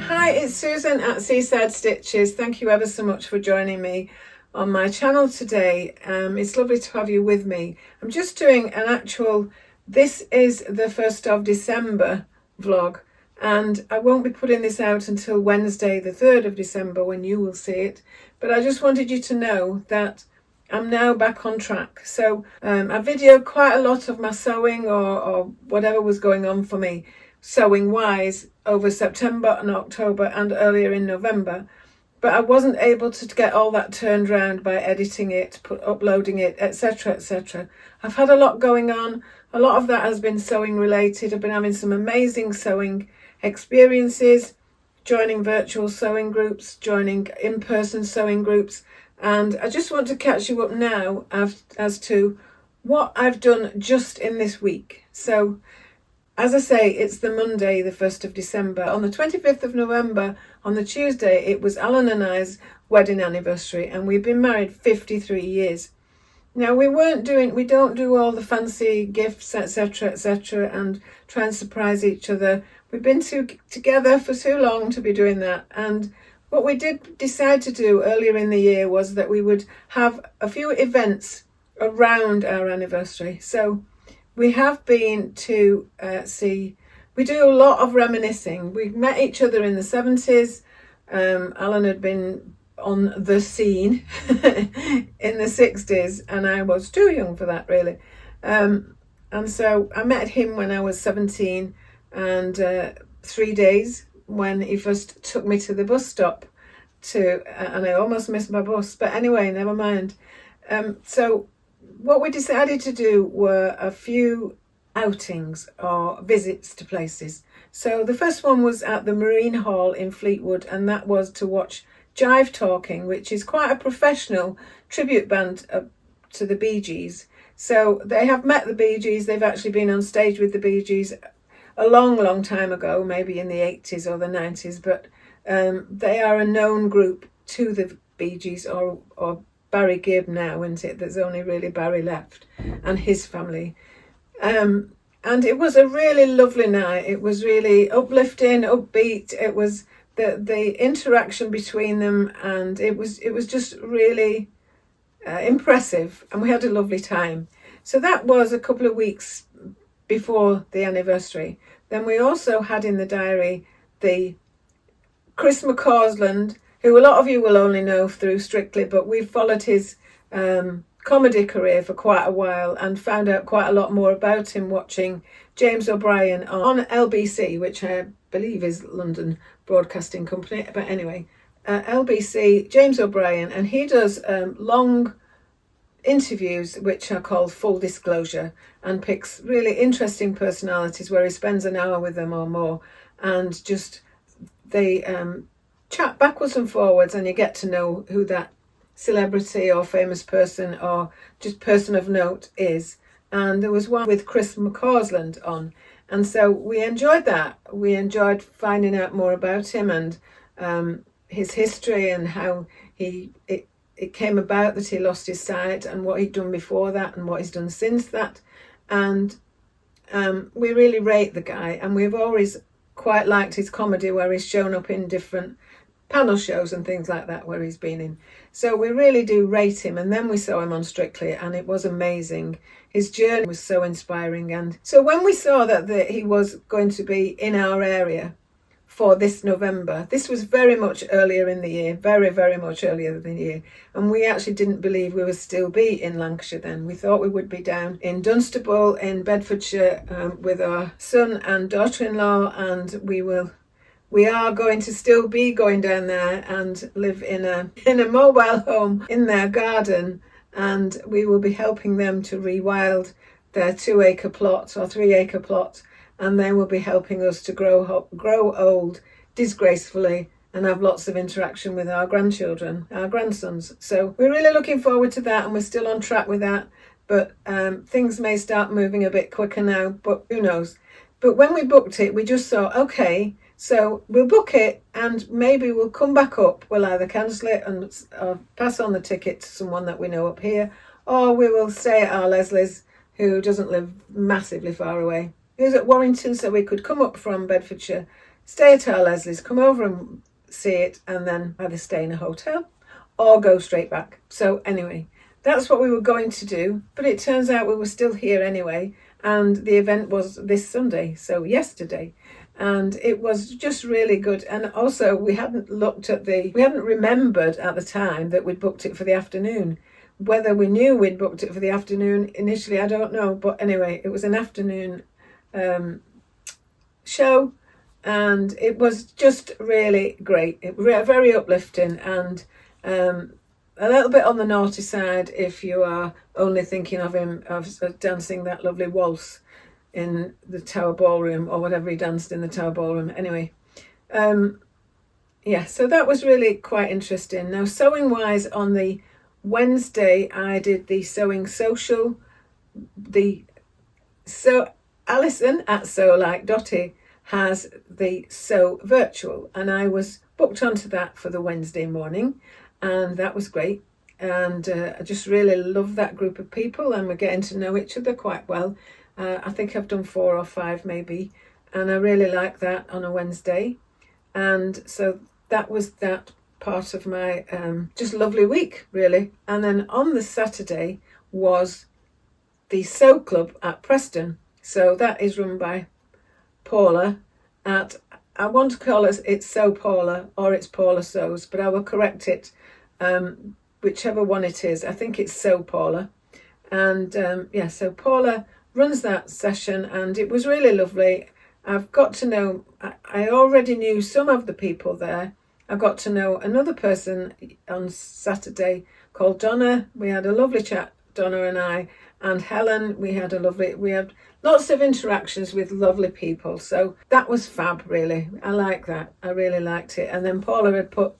Hi, it's Susan at Seaside Stitches. Thank you ever so much for joining me on my channel today. It's lovely to have you with me. I'm just doing an actual, this is the 1st of December vlog, and I won't be putting this out until Wednesday the 3rd of December when you will see it. But I just wanted you to know that I'm now back on track. So I videoed quite a lot of my sewing or whatever was going on for me sewing wise over September and October and earlier in November, but I wasn't able to get all that turned around by editing it, uploading it, etc, etc. I've had a lot going on. A lot of that has been sewing related. I've been having some amazing sewing experiences, joining virtual sewing groups, joining in-person sewing groups, and I just want to catch you up now as to what I've done just in this week. So as I say, it's the Monday, the 1st of December. On the 25th of November, on the Tuesday, it was Alan and I's wedding anniversary, and we've been married 53 years. Now, we don't do all the fancy gifts, etc, etc, and try and surprise each other. We've been together for too long to be doing that. And what we did decide to do earlier in the year was that we would have a few events around our anniversary. So we have been to we do a lot of reminiscing. We met each other in the 70s. Alan had been on the scene in the 60s, and I was too young for that, really. And so I met him when I was 17, and 3 days when he first took me to the bus stop and I almost missed my bus, but anyway, never mind. So what we decided to do were a few outings or visits to places. So the first one was at the Marine Hall in Fleetwood, and that was to watch Jive Talking, which is quite a professional tribute band to the Bee Gees. So they have met the Bee Gees. They've actually been on stage with the Bee Gees a long, long time ago, maybe in the 80s or the 90s, but they are a known group to the Bee Gees or Barry Gibb now, isn't it? There's only really Barry left and his family. And it was a really lovely night. It was really uplifting, upbeat. It was the interaction between them, and it was just really impressive, and we had a lovely time. So that was a couple of weeks before the anniversary. Then we also had in the diary the Chris McCausland, who a lot of you will only know through Strictly, but we've followed his comedy career for quite a while and found out quite a lot more about him watching James O'Brien on LBC, which I believe is London Broadcasting Company. But anyway, LBC, James O'Brien, and he does long interviews which are called Full Disclosure, and picks really interesting personalities where he spends an hour with them or more, and just they chat backwards and forwards, and you get to know who that celebrity or famous person or just person of note is. And there was one with Chris McCausland on, and so we enjoyed that. We enjoyed finding out more about him and his history and how it came about that he lost his sight, and what he'd done before that and what he's done since that. And we really rate the guy, and we've always quite liked his comedy where he's shown up in different panel shows and things like that where he's been in. So we really do rate him. And then we saw him on Strictly, and it was amazing. His journey was so inspiring. And so when we saw that he was going to be in our area for this November, this was very much earlier in the year, very, very much earlier in the year. And we actually didn't believe we would still be in Lancashire then. We thought we would be down in Dunstable in Bedfordshire with our son and daughter-in-law, and we are going to still be going down there and live in a mobile home in their garden, and we will be helping them to rewild their 2-acre plot or 3-acre plot, and they will be helping us to grow old disgracefully and have lots of interaction with our grandchildren, our grandsons. So we're really looking forward to that, and we're still on track with that, but things may start moving a bit quicker now, but who knows. But when we booked it, we just thought, okay, so we'll book it, and maybe we'll come back up. We'll either cancel it and pass on the ticket to someone that we know up here, or we will stay at our Leslie's, who doesn't live massively far away. He was at Warrington, so we could come up from Bedfordshire stay at our Leslie's, come over and see it, and then either stay in a hotel or go straight back. So anyway, that's what we were going to do, but it turns out we were still here anyway, and the event was this Sunday, so yesterday, and it was just really good. And also we hadn't remembered at the time that we'd booked it for the afternoon. Whether we knew we'd booked it for the afternoon initially, I don't know, but anyway, it was an afternoon show, and it was just really great. It was very uplifting, and a little bit on the naughty side if you are only thinking of him of dancing that lovely waltz in the Tower Ballroom, or whatever he danced in the Tower Ballroom. Anyway, yeah, so that was really quite interesting. Now, sewing wise, on the Wednesday I did the sewing social. Alison at Sew Like Dottie has the Sew Virtual, and I was booked onto that for the Wednesday morning, and that was great. And I just really love that group of people, and we're getting to know each other quite well. I think I've done 4 or 5 maybe, and I really like that on a Wednesday. And so that was that part of my just lovely week, really. And then on the Saturday was the Sew Club at Preston. So that is run by Paula at, I want to call it Sew Paula, or it's Paula Sews, but I will correct it, whichever one it is. I think it's Sew Paula. And yeah, so Paula runs that session, and it was really lovely. I've got to know, I already knew some of the people there. I got to know another person on Saturday called Donna. We had a lovely chat, Donna and I, and Helen. We had lots of interactions with lovely people. So that was fab, really. I like that. I really liked it. And then Paula had put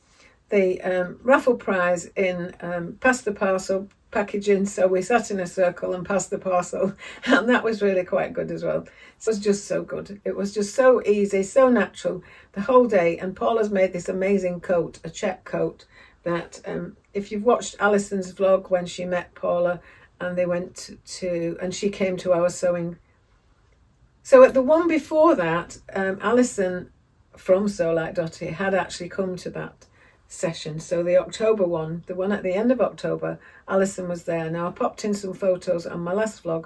the raffle prize in Pass the Parcel packaging, so we sat in a circle and passed the parcel, and that was really quite good as well. It was just so good. It was just so easy, so natural the whole day. And Paula's made this amazing coat, a check coat, that if you've watched Alison's vlog when she met Paula and they went to, and she came to our sewing. So at the one before that, Alison from Sew Like Dottie had actually come to that session. So the October one, the one at the end of October, Alison was there. Now I popped in some photos on my last vlog,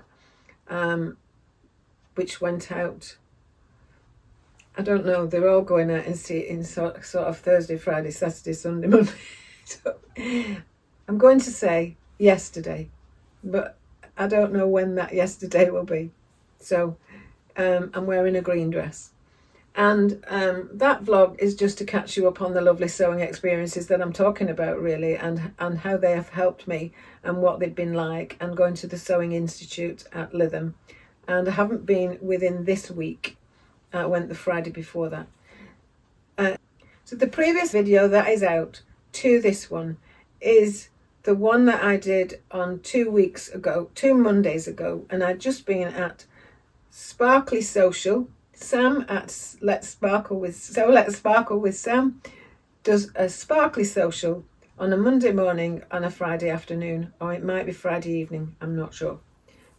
which went out, I don't know, they're all going out in sort of Thursday, Friday, Saturday, Sunday, Monday. So I'm going to say yesterday, but I don't know when that yesterday will be. So I'm wearing a green dress. And that vlog is just to catch you up on the lovely sewing experiences that I'm talking about, really, and how they have helped me and what they've been like, and going to the Sewing Institute at Lytham. And I haven't been within this week. I went the Friday before that. So the previous video that is out to this one is the one that I did on 2 Mondays ago, and I'd just been at Sparkly Social. Sam at Let's Sparkle with Sam does a Sparkly Social on a Monday morning and a Friday afternoon, or it might be Friday evening, I'm not sure.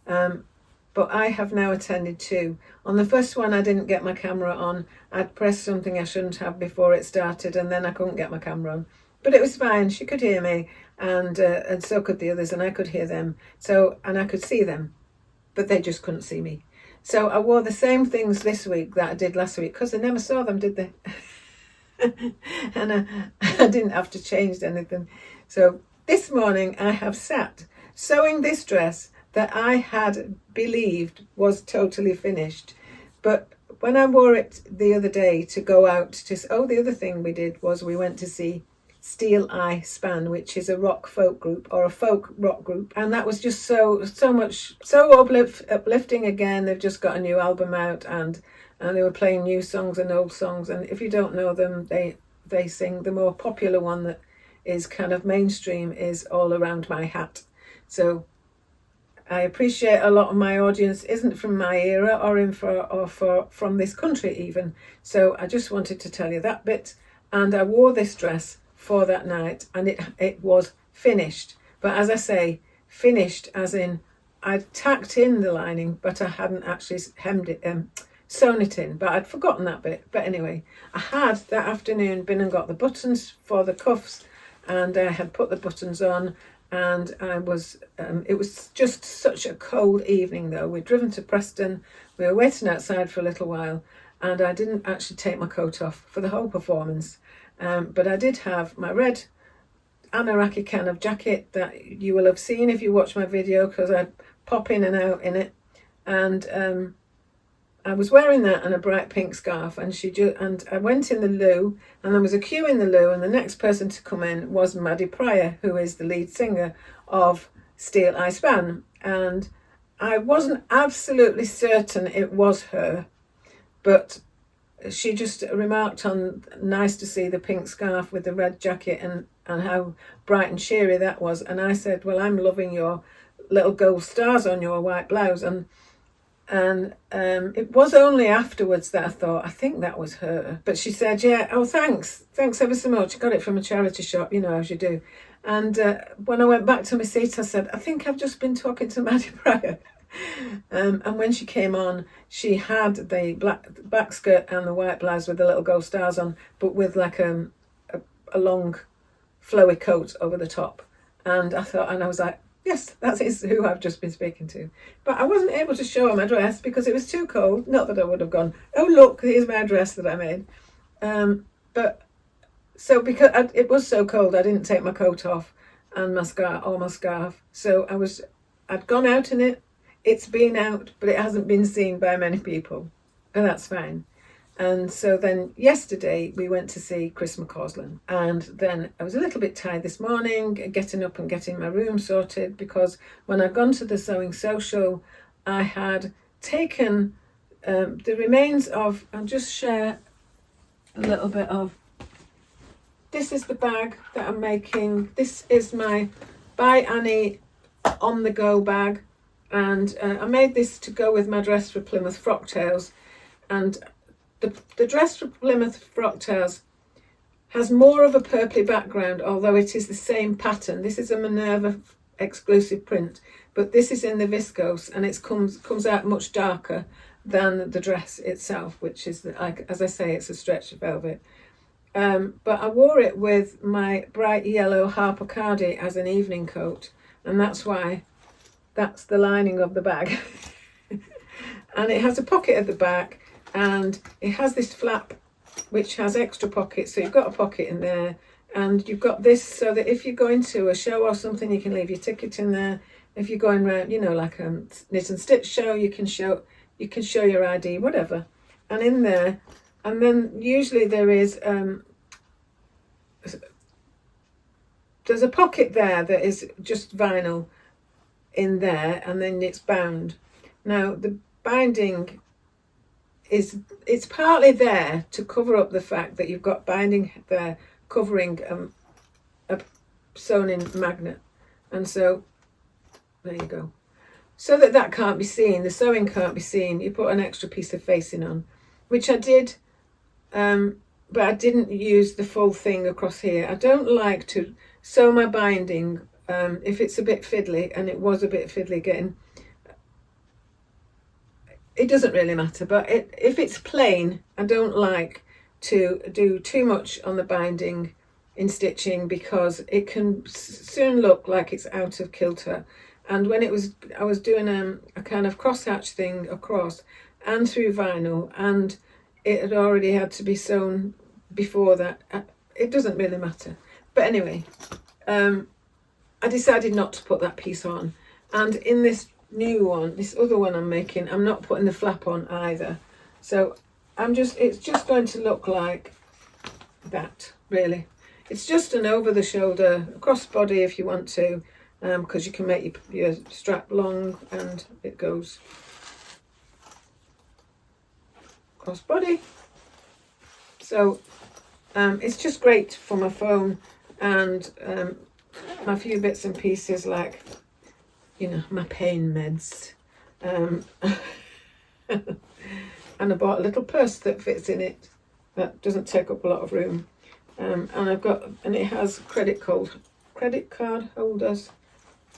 But I have now attended 2. On the first one, I didn't get my camera on. I'd pressed something I shouldn't have before it started, and then I couldn't get my camera on. But it was fine. She could hear me, and so could the others, and I could hear them. And I could see them, but they just couldn't see me. So I wore the same things this week that I did last week, because they never saw them, did they? And I didn't have to change anything. So this morning I have sat sewing this dress that I had believed was totally finished. But when I wore it the other day to go out the other thing we did was we went to see Steel Eye Span, which is a rock folk group, or a folk rock group, and that was just so uplifting again. They've just got a new album out, and they were playing new songs and old songs, and if you don't know them, they sing the more popular one that is kind of mainstream is All Around My Hat. So I appreciate a lot of my audience isn't from my era or from this country even. So I just wanted to tell you that bit, and I wore this dress for that night, and it was finished. But as I say, finished as in I'd tacked in the lining, but I hadn't actually sewn it in, but I'd forgotten that bit. But anyway, I had that afternoon been and got the buttons for the cuffs, and I had put the buttons on, and I was it was just such a cold evening though. We'd driven to Preston, we were waiting outside for a little while, and I didn't actually take my coat off for the whole performance, but I did have my red Anoraki kind of jacket that you will have seen if you watch my video, because I pop in and out in it, and I was wearing that and a bright pink scarf, and and I went in the loo, and there was a queue in the loo, and the next person to come in was Maddie Pryor, who is the lead singer of Steel Eye Span, and I wasn't absolutely certain it was her, but she just remarked on nice to see the pink scarf with the red jacket and how bright and cheery that was, and I said, well, I'm loving your little gold stars on your white blouse, and it was only afterwards that I thought, I think that was her. But she said, yeah, oh, thanks ever so much. I got it from a charity shop, you know, as you do. And when I went back to my seat, I said, I think I've just been talking to Maddie Pryor. And when she came on, she had the black back skirt and the white blouse with the little gold stars on, but with like a long flowy coat over the top. And I was like, yes, that is who I've just been speaking to. But I wasn't able to show her my dress because it was too cold. Not that I would have gone, oh, look, here's my dress that I made. But so because it was so cold, I didn't take my coat off and my scarf. So I'd gone out in it. It's been out, but it hasn't been seen by many people. And that's fine. And so then yesterday we went to see Chris McCausland, and then I was a little bit tired this morning getting up and getting my room sorted, because when I'd gone to the sewing social, I had taken the remains of, I'll just share a little bit of, this is the bag that I'm making. This is my By Annie on the go bag, and I made this to go with my dress for Plymouth Frocktails, and the dress for Plymouth Frocktails has more of a purpley background, although it is the same pattern. This is a Minerva exclusive print, but this is in the viscose, and it comes out much darker than the dress itself, which is, like, as I say, it's a stretch velvet. But I wore it with my bright yellow Harper Cardi as an evening coat, and that's why that's the lining of the bag. And it has a pocket at the back, and it has this flap which has extra pockets, so you've got a pocket in there, and you've got this so that if you're going to a show or something, you can leave your ticket in there. If you're going around, you know, like a knit and stitch show, you can show your ID, whatever. And in there, and then usually there is there's a pocket there that is just vinyl in there, and then it's bound. Now the binding it's partly there to cover up the fact that you've got binding there covering a sewn in magnet, and so there you go, so that can't be seen, the sewing can't be seen. You put an extra piece of facing on, which I did, but I didn't use the full thing across here. I don't like to sew my binding if it's a bit fiddly, and it was a bit fiddly getting. It doesn't really matter, but if it's plain, I don't like to do too much on the binding in stitching, because it can soon look like it's out of kilter. And when I was doing a kind of crosshatch thing across and through vinyl, and it had already had to be sewn before that. It doesn't really matter. But anyway, I decided not to put that piece on. And in this new one, this other one I'm making, I'm not putting the flap on either. So it's just going to look like that, really. It's just an over the shoulder crossbody if you want to, because you can make your strap long and it goes crossbody. So it's just great for my phone and my few bits and pieces, like, you know, my pain meds. And I bought a little purse that fits in it that doesn't take up a lot of room. And it has credit card holders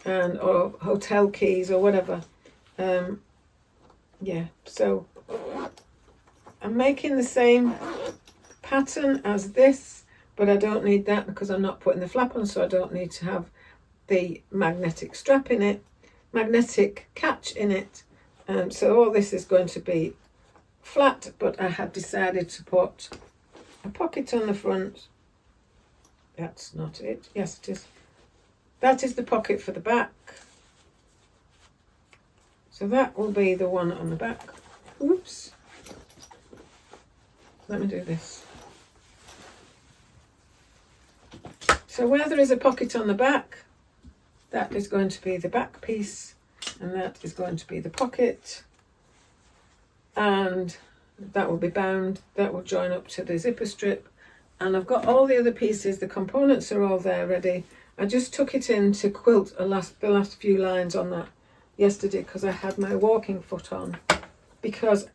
or hotel keys or whatever. Yeah, so I'm making the same pattern as this, but I don't need that because I'm not putting the flap on, so I don't need to have the magnetic strap in it, magnetic catch in it. So all this is going to be flat, but I had decided to put a pocket on the front. That's not it. Yes, it is. That is the pocket for the back. So that will be the one on the back. Oops. Let me do this. So where there is a pocket on the back, that is going to be the back piece, and that is going to be the pocket, and that will be bound. That will join up to the zipper strip, and I've got all the other pieces. The components are all there ready. I just took it in to quilt the last few lines on that yesterday because I had my walking foot on, because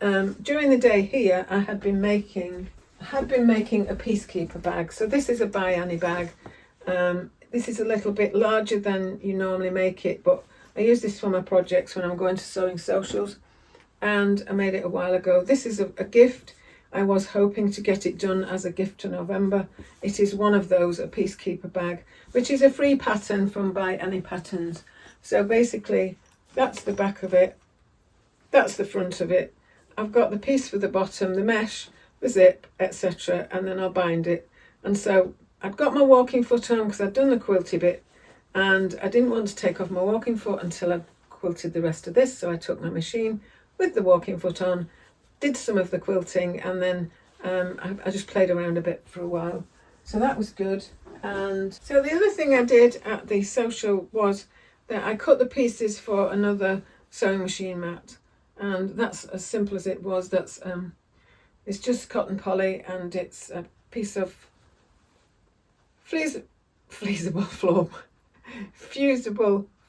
during the day here I had been making a peacekeeper bag. So this is a by Annie bag. This is a little bit larger than you normally make it, but I use this for my projects when I'm going to sewing socials, and I made it a while ago. This is a gift. I was hoping to get it done as a gift to November. It is one of those, a peacekeeper bag, which is a free pattern from By Annie Patterns. So basically that's the back of it, that's the front of it. I've got the piece for the bottom, the mesh, the zip, etc., and then I'll bind it. And so I'd got my walking foot on because I'd done the quilty bit, and I didn't want to take off my walking foot until I'd quilted the rest of this. So I took my machine with the walking foot on, did some of the quilting, and then I just played around a bit for a while. So that was good. And so the other thing I did at the social was that I cut the pieces for another sewing machine mat, and that's as simple as it was. That's it's just cotton poly, and it's a piece of fusible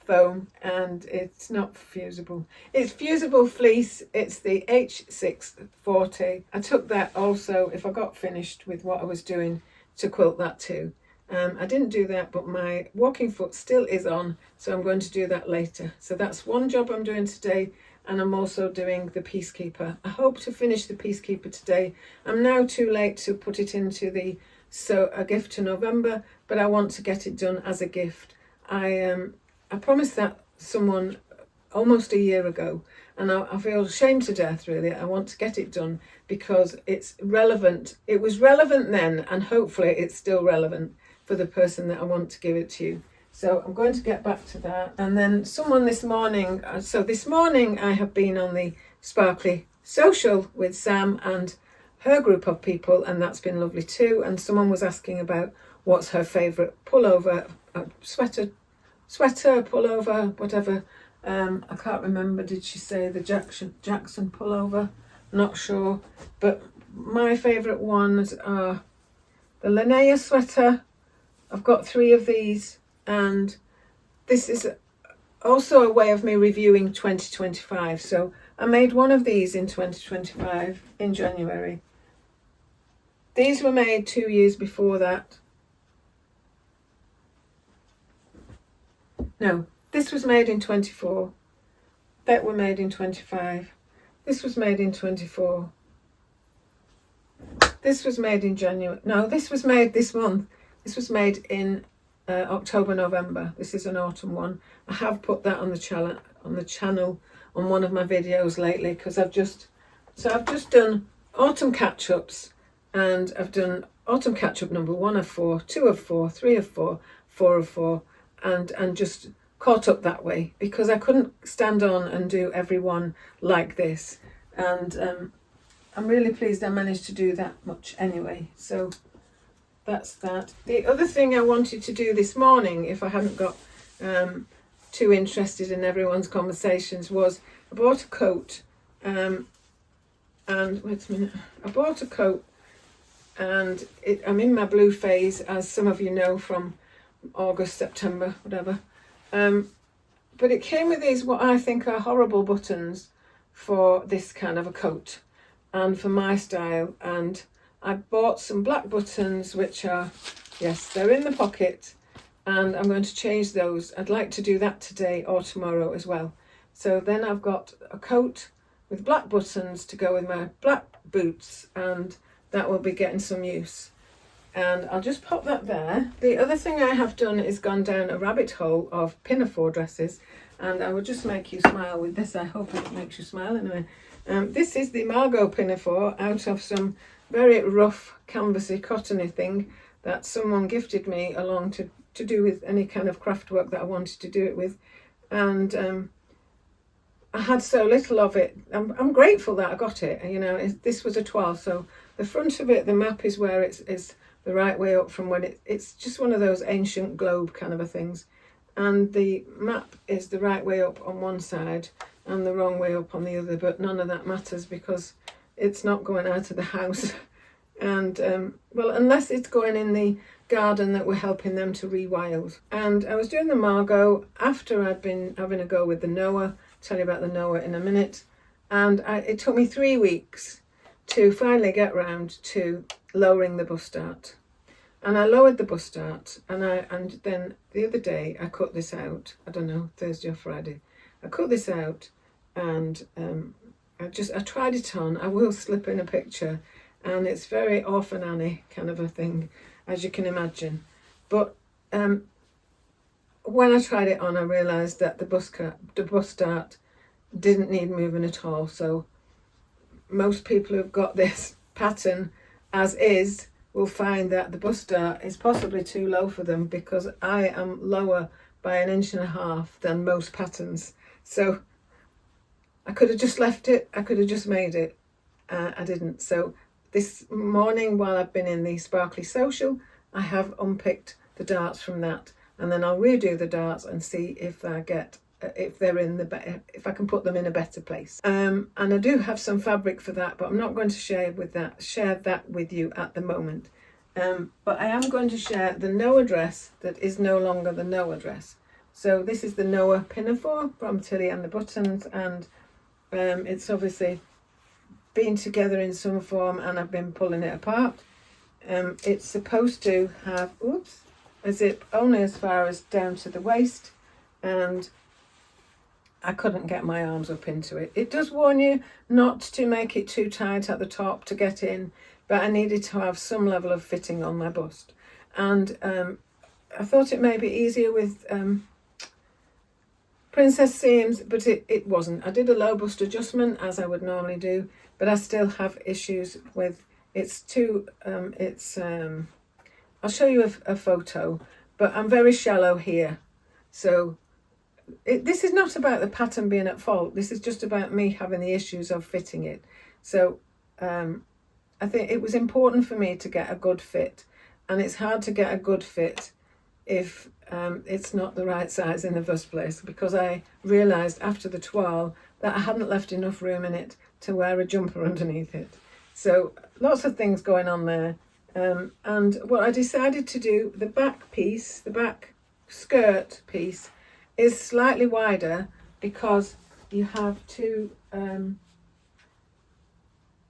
foam, and it's not fusible. It's fusible fleece. It's the H640. I took that also, if I got finished with what I was doing, to quilt that too. I didn't do that, but my walking foot still is on, so I'm going to do that later. So that's one job I'm doing today, and I'm also doing the peacekeeper. I hope to finish the peacekeeper today. I'm now too late to put it into the a gift to November, but I want to get it done as a gift. I promised that someone almost a year ago, and I feel ashamed to death, really. I want to get it done because it's relevant. It was relevant then, and hopefully it's still relevant for the person that I want to give it to. So I'm going to get back to that. And then someone this morning, so this morning I have been on the Sparkly Social with Sam and her group of people, and that's been lovely too. And someone was asking about what's her favourite pullover, sweater, pullover, whatever. I can't remember. Did she say the Jackson pullover? Not sure. But my favourite ones are the Linnea sweater. I've got 3 of these, and this is also a way of me reviewing 2025. So I made one of these in 2025 in January. These were made 2 years before that. No, this was made in 24. That were made in 25. This was made in 24. This was made in January. No, this was made this month. This was made in October, November. This is an autumn one. I have put that on the channel on one of my videos lately, because I've just done autumn catch-ups, and I've done autumn catch-up number 1 of 4, 2 of 4, 3 of 4, 4 of 4, and just caught up that way, because I couldn't stand on and do every one like this, and I'm really pleased I managed to do that much anyway. So that's that. The other thing I wanted to do this morning, if I hadn't got too interested in everyone's conversations, was I bought a coat, and wait a minute, I bought a coat, and I'm in my blue phase, as some of you know, from August, September, whatever, but it came with these what I think are horrible buttons for this kind of a coat and for my style, and I bought some black buttons, which are, yes, they're in the pocket, and I'm going to change those. I'd like to do that today or tomorrow as well. So then I've got a coat with black buttons to go with my black boots, and that will be getting some use. And I'll just pop that there. The other thing I have done is gone down a rabbit hole of pinafore dresses, and I will just make you smile with this. I hope it makes you smile anyway. This is the Margot pinafore out of some very rough canvassy cottony thing that someone gifted me along to do with any kind of craft work that I wanted to do it with. And I had so little of it. I'm grateful that I got it. You know, this was a toile, so the front of it, the map is where it's the right way up from when it's just one of those ancient globe kind of a things. And the map is the right way up on one side and the wrong way up on the other, but none of that matters because it's not going out of the house. And, well, unless it's going in the garden that we're helping them to rewild. And I was doing the Margot after I'd been having a go with the Noah. I'll tell you about the Noah in a minute. And it took me 3 weeks to finally get round to lowering the bust dart. And I lowered the bust dart, and then the other day I cut this out. I don't know, Thursday or Friday. I cut this out, and I tried it on. I will slip in a picture, and it's very Orphan Annie kind of a thing, as you can imagine. But when I tried it on, I realised that the bust dart didn't need moving at all. So most people who've got this pattern as is will find that the bust dart is possibly too low for them, because I am lower by 1.5 inches than most patterns. So I could have just left it. I could have just made it. I didn't. So this morning, while I've been in the Sparkly Sewcial, I have unpicked the darts from that, and then I'll redo the darts and see if I can put them in a better place. And I do have some fabric for that, but I'm not going to share that with you at the moment. But I am going to share the Noah dress that is no longer the Noah dress. So this is the Noah pinafore from Tilly and the Buttons, and it's obviously been together in some form, and I've been pulling it apart. It's supposed to have a zip only as far as down to the waist, and I couldn't get my arms up into it. It does warn you not to make it too tight at the top to get in, but I needed to have some level of fitting on my bust. And I thought it may be easier with princess seams, but it wasn't. I did a low bust adjustment as I would normally do, but I still have issues with I'll show you a photo, but I'm very shallow here. So this is not about the pattern being at fault. This is just about me having the issues of fitting it. So I think it was important for me to get a good fit, and it's hard to get a good fit if it's not the right size in the first place, because I realised after the toile that I hadn't left enough room in it to wear a jumper underneath it. So lots of things going on there. And what I decided to do, the back piece, the back skirt piece, is slightly wider because you have a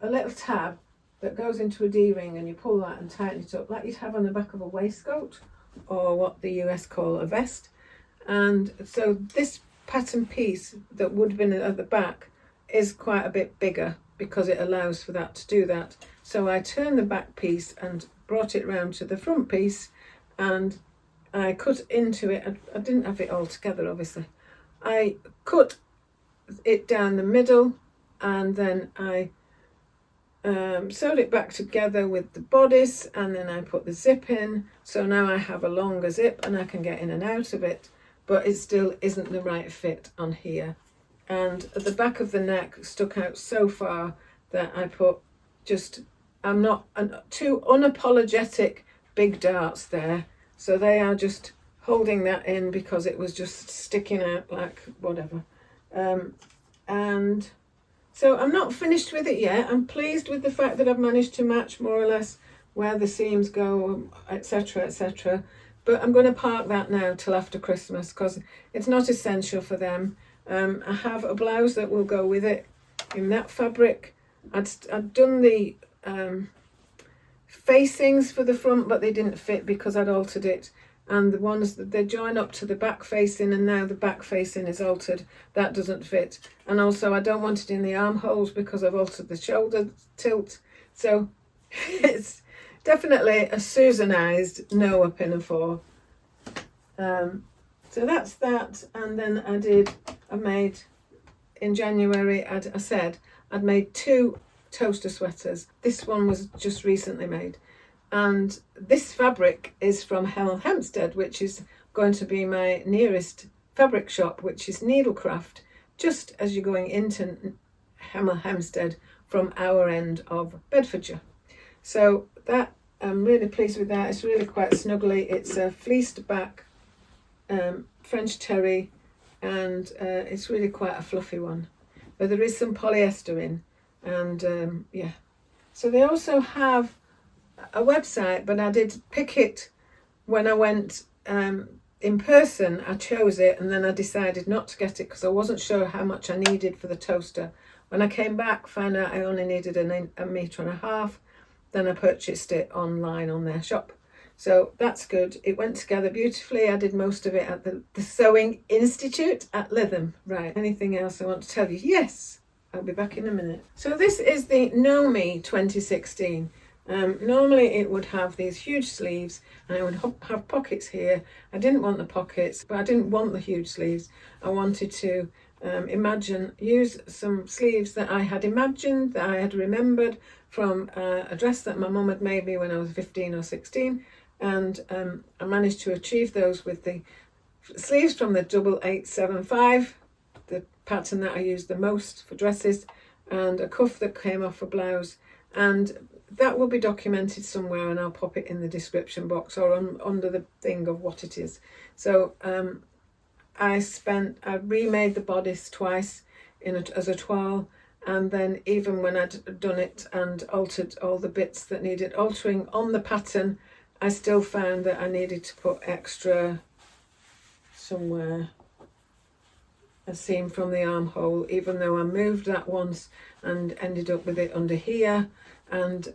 little tab that goes into a D-ring, and you pull that and tighten it up like you'd have on the back of a waistcoat, or what the US call a vest. And so this pattern piece that would have been at the back is quite a bit bigger because it allows for that to do that. So I turned the back piece and brought it round to the front piece, and I cut into it. I didn't have it all together, obviously. I cut it down the middle, and then I sewed it back together with the bodice, and then I put the zip in. So now I have a longer zip and I can get in and out of it, but it still isn't the right fit on here. And at the back of the neck stuck out so far that I put I'm not too unapologetic big darts there. So they are just holding that in because it was just sticking out like whatever. And so I'm not finished with it yet. I'm pleased with the fact that I've managed to match more or less where the seams go, etc., etc. But I'm going to park that now till after Christmas because it's not essential for them. I have a blouse that will go with it in that fabric. I'd done the facings for the front, but they didn't fit because I'd altered it. and the ones that they join up to the back facing, and now the back facing is altered. That doesn't fit. And also I don't want it in the armholes because I've altered the shoulder tilt. So it's definitely a Susanized no a pinafore. So that's that. And then I made in January, I said I'd made 2 toaster sweaters. This one was just recently made, and this fabric is from Hemel Hempstead, which is going to be my nearest fabric shop, which is Needlecraft, just as you're going into Hemel Hempstead from our end of Bedfordshire. So that, I'm really pleased with that. It's really quite snuggly. It's a fleeced back French terry, and it's really quite a fluffy one, but there is some polyester in. And yeah, so they also have a website, but I did pick it when I went in person. I chose it, and then I decided not to get it because I wasn't sure how much I needed for the toaster. When I came back, found out I only needed a 1.5 meters. Then I purchased it online on their shop. So that's good. It went together beautifully. I did most of it at the Sewing Institute at Lytham. Right, anything else I want to tell you? Yes, I'll be back in a minute. So this is the Know Me 2016. Normally it would have these huge sleeves, and it would have pockets here. I didn't want the pockets, but I didn't want the huge sleeves. I wanted to use some sleeves that I had imagined, that I had remembered from a dress that my mum had made me when I was 15 or 16. And I managed to achieve those with the sleeves from the 8875, the pattern that I use the most for dresses, and a cuff that came off a blouse. And that will be documented somewhere, and I'll pop it in the description box or under the thing of what it is. So I remade the bodice twice as a toile, and then even when I'd done it and altered all the bits that needed altering on the pattern, I still found that I needed to put extra somewhere, a seam from the armhole, even though I moved that once and ended up with it under here. And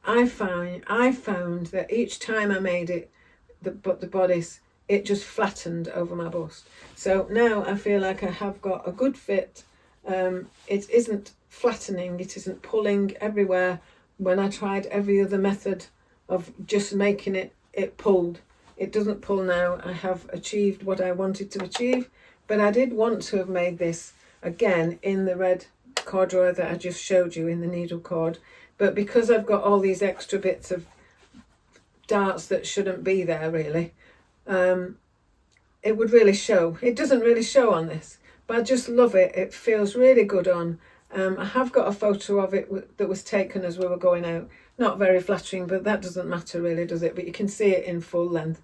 I found that each time I made it, the bodice, it just flattened over my bust. So now I feel like I have got a good fit. It isn't flattening, it isn't pulling everywhere. When I tried every other method of just making it pulled. It doesn't pull now. I have achieved what I wanted to achieve, but I did want to have made this again in the red corduroy that I just showed you in the needle cord, but because I've got all these extra bits of darts that shouldn't be there really, it would really show. It doesn't really show on this, but I just love it. It feels really good on. I have got a photo of it that was taken as we were going out. Not very flattering, but that doesn't matter really, does it? But you can see it in full length.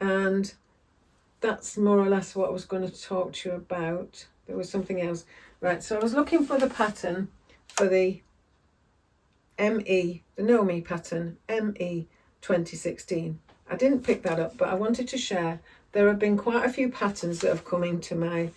And that's more or less what I was going to talk to you about. There was something else. Right, so I was looking for the pattern for the ME, the Know Me pattern, ME 2016. I didn't pick that up, but I wanted to share. There have been quite a few patterns that have come into my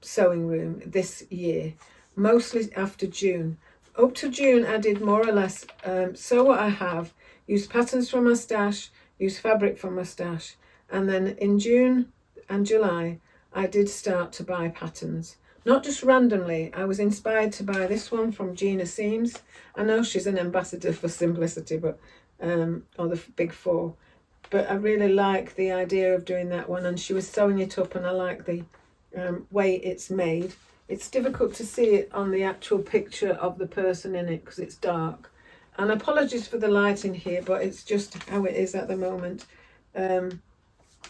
sewing room this year, mostly after June. Up to June, I did more or less sew what I have, use patterns from my stash, use fabric from my stash, and then in June and July, I did start to buy patterns. Not just randomly. I was inspired to buy this one from Gina Seams. I know she's an ambassador for simplicity, but or the Big Four, but I really like the idea of doing that one, and she was sewing it up, and I like the way it's made. It's difficult to see it on the actual picture of the person in it because it's dark. And apologies for the lighting here, but it's just how it is at the moment. But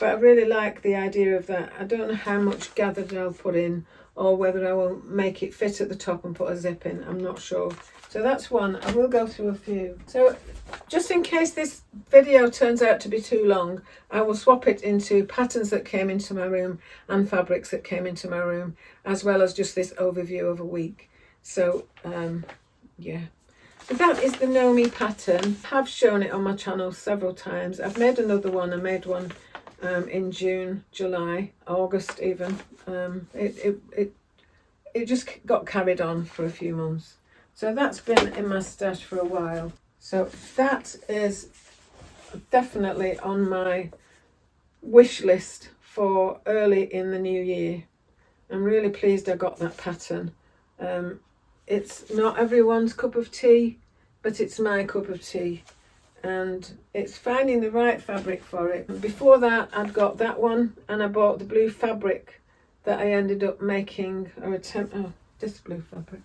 I really like the idea of that. I don't know how much gathered I'll put in, or whether I will make it fit at the top and put a zip in. I'm not sure. So that's one. I will go through a few. So just in case this video turns out to be too long, I will swap it into patterns that came into my room and fabrics that came into my room, as well as just this overview of a week. So yeah. So that is the Know Me pattern. I have shown it on my channel several times. I've made another one. I made one in June, July, August even. It just got carried on for a few months. So that's been in my stash for a while. So that is definitely on my wish list for early in the new year. I'm really pleased I got that pattern. It's not everyone's cup of tea, but it's my cup of tea, and it's finding the right fabric for it. Before that, I'd got that one, and I bought the blue fabric that I ended up making, this blue fabric.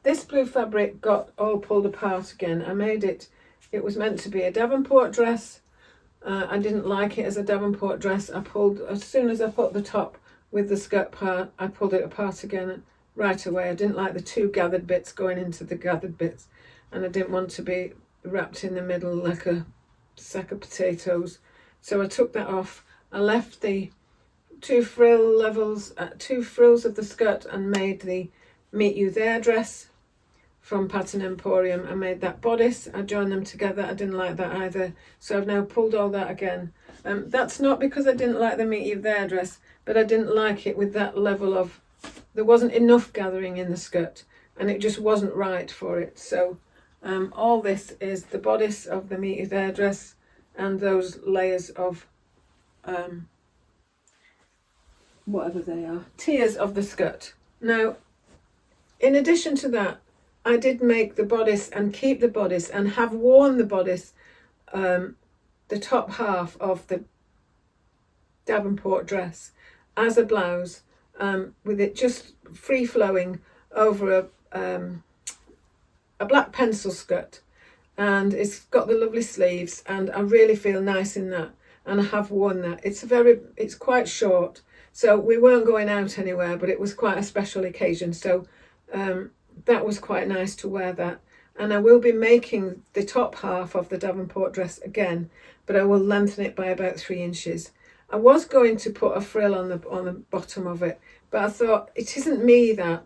This blue fabric got all pulled apart again. I made it, it was meant to be a Davenport dress. I didn't like it as a Davenport dress. As soon as I put the top with the skirt part, I pulled it apart again right away. I didn't like the two gathered bits going into the gathered bits, and I didn't want to be wrapped in the middle like a sack of potatoes. So I took that off. I left the two frills of the skirt and made the Meet You There dress from Pattern Emporium. I made that bodice. I joined them together. I didn't like that either, so I've now pulled all that again. That's not because I didn't like the Meet You There dress, but I didn't like it with that level of, there wasn't enough gathering in the skirt, and it just wasn't right for it. So all this is the bodice of the Meet You There dress and those layers of whatever they are, tiers of the skirt. Now, in addition to that, I did make the bodice and keep the bodice and have worn the bodice, the top half of the Davenport dress as a blouse, with it just free flowing over a black pencil skirt, and it's got the lovely sleeves, and I really feel nice in that, and I have worn that. It's quite short, so we weren't going out anywhere, but it was quite a special occasion, so that was quite nice to wear that. And I will be making the top half of the Davenport dress again, but I will lengthen it by about 3 inches. I was going to put a frill on the bottom of it, but I thought, it isn't me I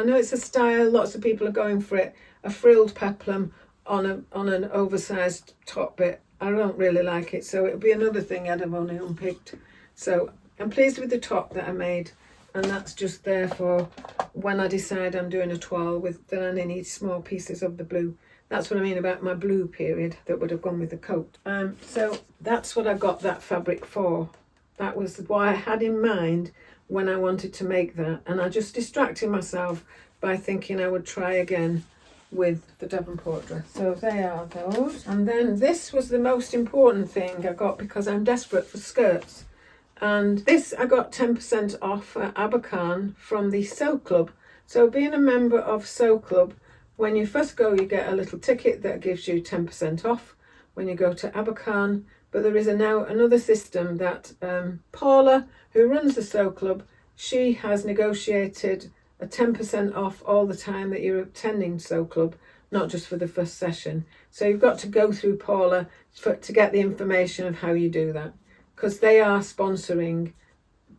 know it's a style, lots of people are going for it, a frilled peplum on an oversized top bit. I don't really like it, so it'll be another thing I'd have only unpicked. So I'm pleased with the top that I made, and that's just there for when I decide I'm doing a toile then I only need small pieces of the blue. That's what I mean about my blue period that would have gone with the coat. So that's what I got that fabric for. That was what I had in mind when I wanted to make that, and I just distracted myself by thinking I would try again with the Davenport dress. So they are those. And then this was the most important thing I got because I'm desperate for skirts. And this I got 10% off at Abercarn from the Sew Club. So being a member of Sew Club, when you first go, you get a little ticket that gives you 10% off when you go to Abercarn. But there is now another system that Paula, who runs the Sew Club, she has negotiated a 10% off all the time that you're attending Sew Club, not just for the first session. So you've got to go through Paula to get the information of how you do that, because they are sponsoring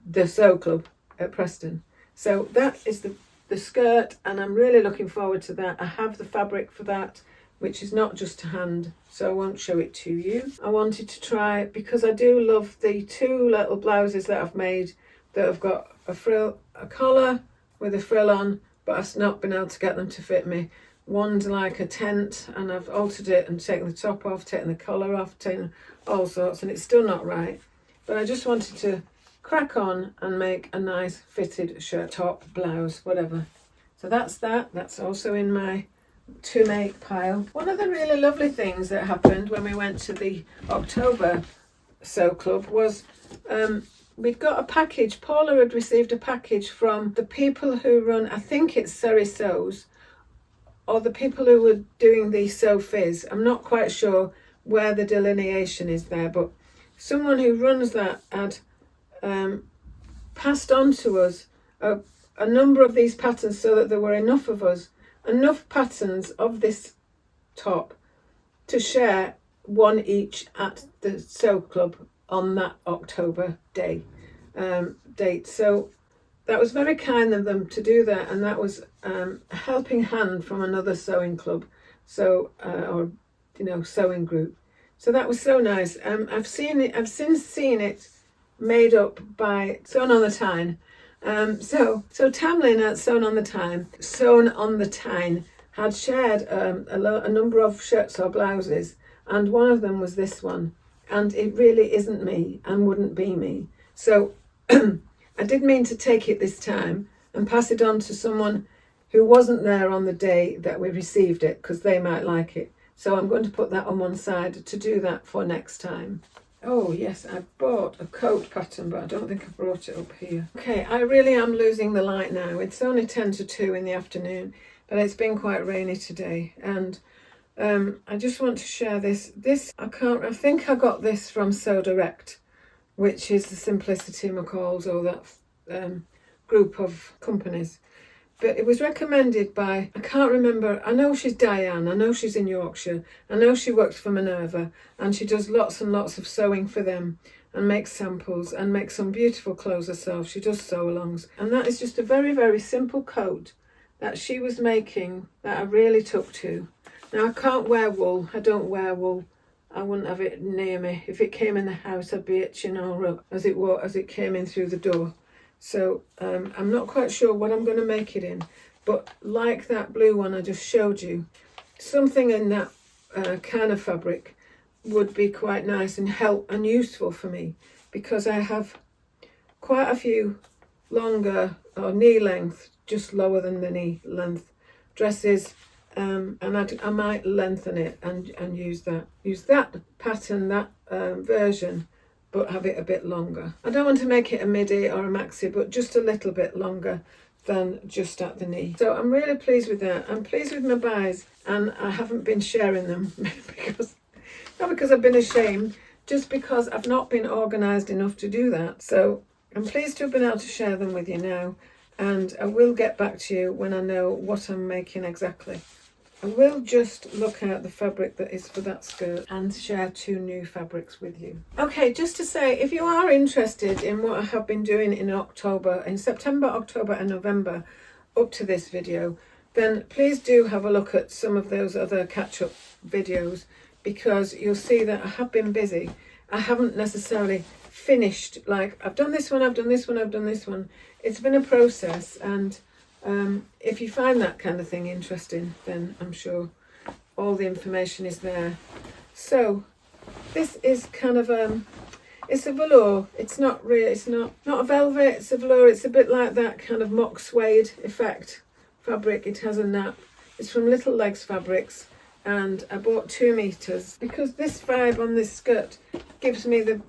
the Sew Club at Preston. So that is the skirt, and I'm really looking forward to that. I have the fabric for that, which is not just to hand, so I won't show it to you. I wanted to try, because I do love the two little blouses that I've made that have got a collar with a frill on, but I've not been able to get them to fit me. One's like a tent, and I've altered it and taken the top off, taken the collar off, taken all sorts, and it's still not right. But I just wanted to crack on and make a nice fitted shirt, top, blouse, whatever. So that's that. That's also in my to make pile. One of the really lovely things that happened when we went to the October Sew Club was we'd got a package. Paula had received a package from the people who run, I think it's Surrey Sews, or the people who were doing the Sew Fizz. I'm not quite sure where the delineation is there, but someone who runs that had passed on to us a number of these patterns so that there were enough of us, enough patterns of this top to share one each at the Sew Club on that October date. So that was very kind of them to do that, and that was a helping hand from another sewing club, or sewing group. So that was so nice. I've since seen it made up by Sewn on the Tyne. So Tamlin at Sewn on the Tyne had shared a number of shirts or blouses, and one of them was this one, and it really isn't me and wouldn't be me. So I did mean to take it this time and pass it on to someone who wasn't there on the day that we received it, because they might like it. So I'm going to put that on one side to do that for next time. Oh yes, I bought a coat pattern, but I don't think I brought it up here. Okay, I really am losing the light now. It's only 10 to 2 in the afternoon, but it's been quite rainy today, and I just want to share this. I think I got this from Sew Direct, which is the Simplicity McCalls, or that group of companies. But it was recommended by, I can't remember, I know she's Dianne, I know she's in Yorkshire, I know she works for Minerva, and she does lots and lots of sewing for them, and makes samples, and makes some beautiful clothes herself. She does sew-alongs. And that is just a very, very simple coat that she was making that I really took to. Now, I can't wear wool, I don't wear wool. I wouldn't have it near me. If it came in the house, I'd be itching all up as it came in through the door. So I'm not quite sure what I'm going to make it in, but like that blue one I just showed you, something in that kind of fabric would be quite nice and help and useful for me, because I have quite a few longer or knee length, just lower than the knee length dresses, and I might lengthen it and use that pattern, that version, but have it a bit longer. I don't want to make it a midi or a maxi, but just a little bit longer than just at the knee. So I'm really pleased with that. I'm pleased with my buys, and I haven't been sharing them not because I've been ashamed, just because I've not been organised enough to do that. So I'm pleased to have been able to share them with you now, and I will get back to you when I know what I'm making exactly. I will just look at the fabric that is for that skirt and share 2 new fabrics with you. Okay, just to say, if you are interested in what I have been doing in September, October and November up to this video, then please do have a look at some of those other catch-up videos, because you'll see that I have been busy. I haven't necessarily finished, like I've done this one, I've done this one, I've done this one. It's been a process, and if you find that kind of thing interesting, then I'm sure all the information is there. So this is kind of it's a velour. It's not a velvet, it's a velour. It's a bit like that kind of mock suede effect fabric. It has a nap. It's from Little Legs Fabrics, and I bought 2 meters because this vibe on this skirt gives me the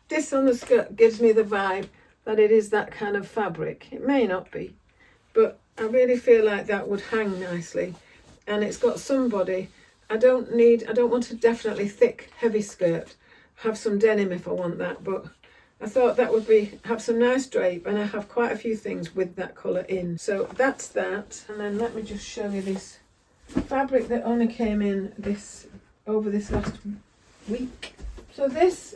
vibe that it is that kind of fabric. It may not be, but I really feel like that would hang nicely, and it's got some body. I don't want a definitely thick, heavy skirt. Have some denim if I want that, but I thought that would have some nice drape, and I have quite a few things with that colour in. So that's that, and then let me just show you this fabric that only came in over this last week. So this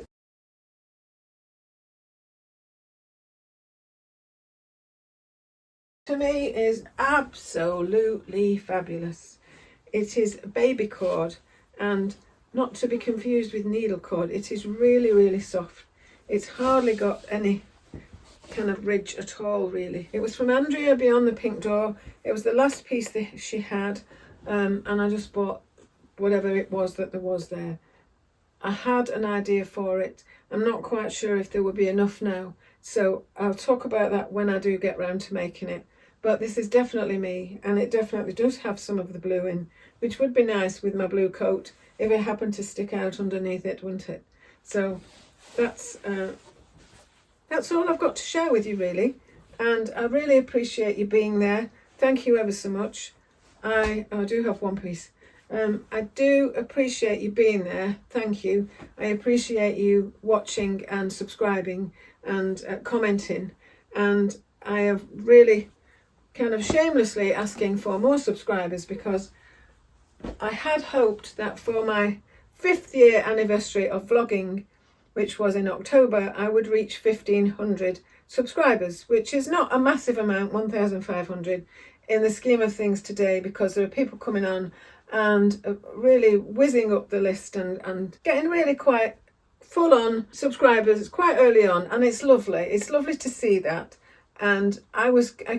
to me is absolutely fabulous. It is baby cord, and not to be confused with needle cord. It is really, really soft. It's hardly got any kind of ridge at all, really. It was from Andrea Beyond the Pink Door. It was the last piece that she had, and I just bought whatever it was that there was there. I had an idea for it. I'm not quite sure if there will be enough now, so I'll talk about that when I do get round to making it. But this is definitely me, and it definitely does have some of the blue in, which would be nice with my blue coat if it happened to stick out underneath it, wouldn't it? So that's all I've got to share with you, really. And I really appreciate you being there. Thank you ever so much. I do have one piece. I do appreciate you being there. Thank you. I appreciate you watching and subscribing and commenting. And I have really kind of shamelessly asking for more subscribers, because I had hoped that for my 5th year anniversary of vlogging, which was in October, I would reach 1,500 subscribers, which is not a massive amount, 1,500 in the scheme of things today, because there are people coming on and really whizzing up the list and getting really quite full on subscribers quite early on, and it's lovely. It's lovely to see that. And I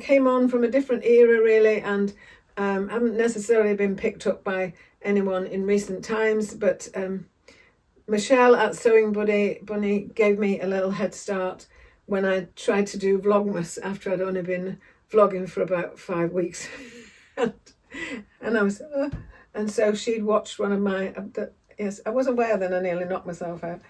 came on from a different era, really, and haven't necessarily been picked up by anyone in recent times, but Michelle at Sewing Bunny gave me a little head start when I tried to do Vlogmas after I'd only been vlogging for about 5 weeks. and I was, and so she'd watched one of my, yes, I wasn't aware then, I nearly knocked myself out.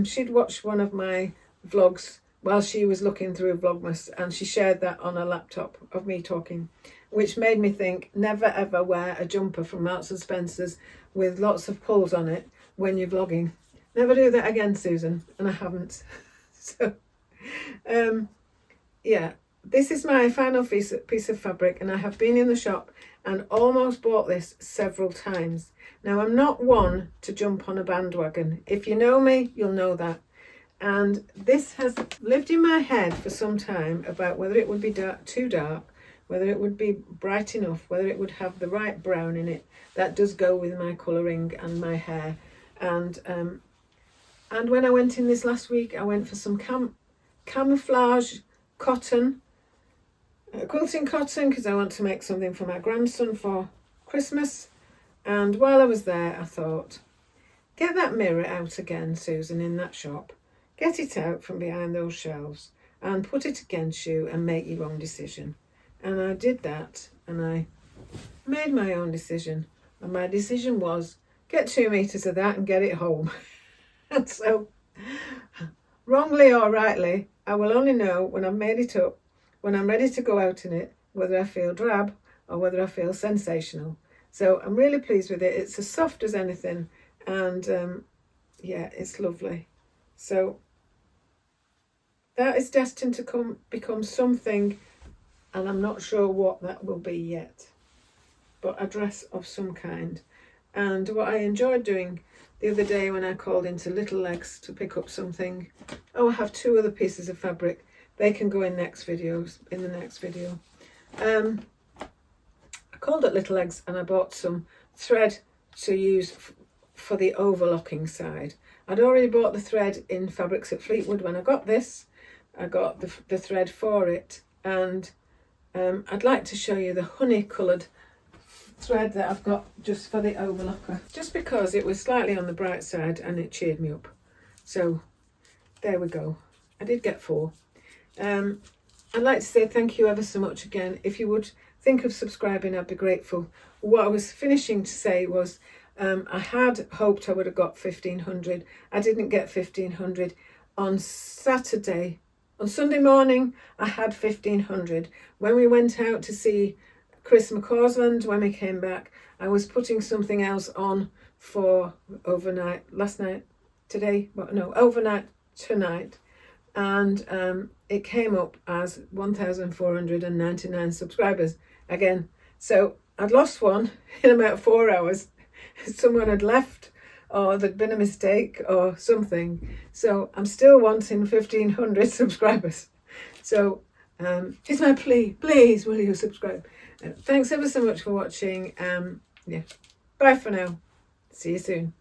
She'd watched one of my vlogs while she was looking through Vlogmas, and she shared that on her laptop of me talking, which made me think, never ever wear a jumper from Marks and Spencer's with lots of pulls on it when you're vlogging. Never do that again, Susan. And I haven't. So, yeah, this is my final piece of fabric, and I have been in the shop and almost bought this several times. Now, I'm not one to jump on a bandwagon. If you know me, you'll know that. And this has lived in my head for some time about whether it would be too dark, whether it would be bright enough, whether it would have the right brown in it that does go with my colouring and my hair. And when I went in this last week, I went for some camouflage cotton, quilting cotton, because I want to make something for my grandson for Christmas. And while I was there, I thought, get that mirror out again, Susan, in that shop. Get it out from behind those shelves and put it against you and make your own decision. And I did that, and I made my own decision. And my decision was, get 2 meters of that and get it home. And so, wrongly or rightly, I will only know when I've made it up, when I'm ready to go out in it, whether I feel drab or whether I feel sensational. So I'm really pleased with it. It's as soft as anything, and yeah, it's lovely. So that is destined to become something, and I'm not sure what that will be yet, but a dress of some kind. And what I enjoyed doing the other day when I called into Little Legs to pick up something, I have 2 other pieces of fabric. They can go in the next video. I called at Little Legs and I bought some thread to use for the overlocking side. I'd already bought the thread in Fabrics at Fleetwood when I got this. I got the thread for it, and I'd like to show you the honey coloured thread that I've got just for the overlocker, just because it was slightly on the bright side and it cheered me up. So there we go. I did get 4. I'd like to say thank you ever so much again. If you would think of subscribing, I'd be grateful. What I was finishing to say was, I had hoped I would have got 1,500. I didn't get 1,500. On Sunday morning, I had 1,500. When we went out to see Chris McCausland, when we came back, I was putting something else on for overnight tonight. And it came up as 1,499 subscribers again. So I'd lost one in about 4 hours. Someone had left, or there'd been a mistake or something. So I'm still wanting 1,500 subscribers. So here's my plea, please will you subscribe. Thanks ever so much for watching. Yeah, bye for now. See you soon.